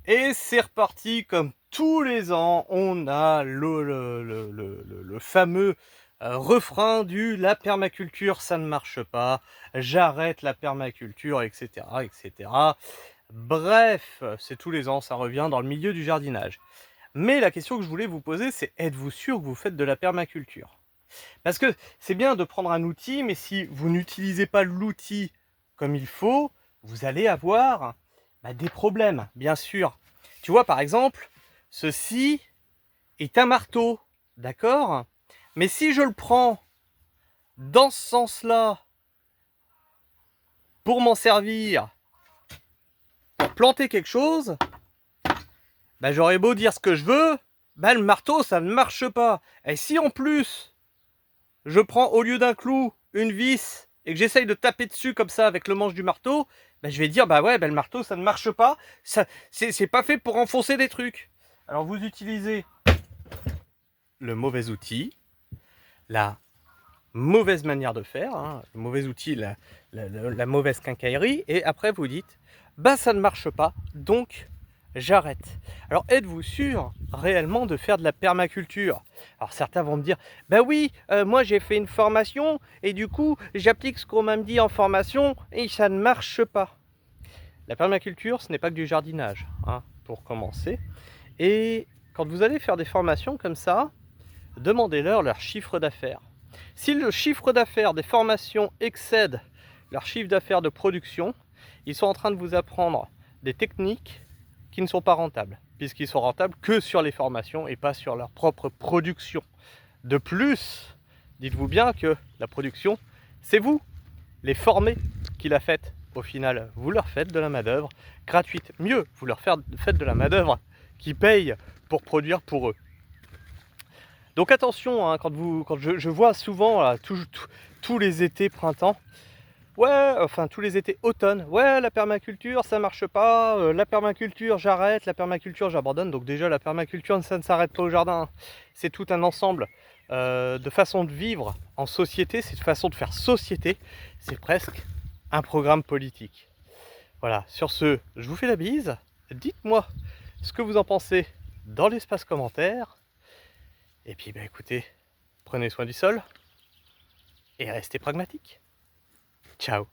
Et c'est reparti comme tous les ans, on a le fameux refrain du la permaculture ça ne marche pas, j'arrête la permaculture, etc., etc. Bref, c'est tous les ans, ça revient dans le milieu du jardinage. Mais la question que je voulais vous poser, c'est êtes-vous sûr que vous faites de la permaculture? Parce que c'est bien de prendre un outil, mais si vous n'utilisez pas l'outil comme il faut, vous allez avoir des problèmes, bien sûr. Tu vois, par exemple, ceci est un marteau, d'accord? Mais si je le prends dans ce sens-là pour m'en servir, pour planter quelque chose, j'aurais beau dire ce que je veux, le marteau, ça ne marche pas. Et si en plus, je prends au lieu d'un clou, une vis, et que j'essaye de taper dessus comme ça avec le manche du marteau, je vais dire, le marteau, ça ne marche pas, ça, c'est pas fait pour enfoncer des trucs. Alors vous utilisez le mauvais outil, la mauvaise manière de faire, hein, le mauvais outil, la mauvaise quincaillerie, et après vous dites, ça ne marche pas, donc j'arrête. Alors êtes-vous sûr réellement de faire de la permaculture? Alors certains vont me dire, oui, moi j'ai fait une formation, et du coup j'applique ce qu'on m'a dit en formation, et ça ne marche pas. La permaculture, ce n'est pas que du jardinage, hein, pour commencer. Et quand vous allez faire des formations comme ça, demandez-leur leur chiffre d'affaires. Si le chiffre d'affaires des formations excède leur chiffre d'affaires de production, ils sont en train de vous apprendre des techniques qui ne sont pas rentables, puisqu'ils sont rentables que sur les formations et pas sur leur propre production. De plus, dites-vous bien que la production, c'est vous, les formés, qui la faites. Au final, vous leur faites de la main-d'œuvre gratuite. Mieux, vous leur faites de la main-d'œuvre qui paye pour produire pour eux. Donc attention, hein, quand je vois souvent là, tous les étés printemps, ouais, enfin tous les étés automne, ouais, la permaculture ça marche pas, la permaculture j'arrête, la permaculture j'abandonne. Donc déjà la permaculture ça ne s'arrête pas au jardin, hein. C'est tout un ensemble de façons de vivre en société, c'est une façon de faire société, c'est presque un programme politique. Voilà, sur ce, je vous fais la bise, dites-moi ce que vous en pensez dans l'espace commentaire, et puis écoutez, prenez soin du sol et restez pragmatique. Ciao.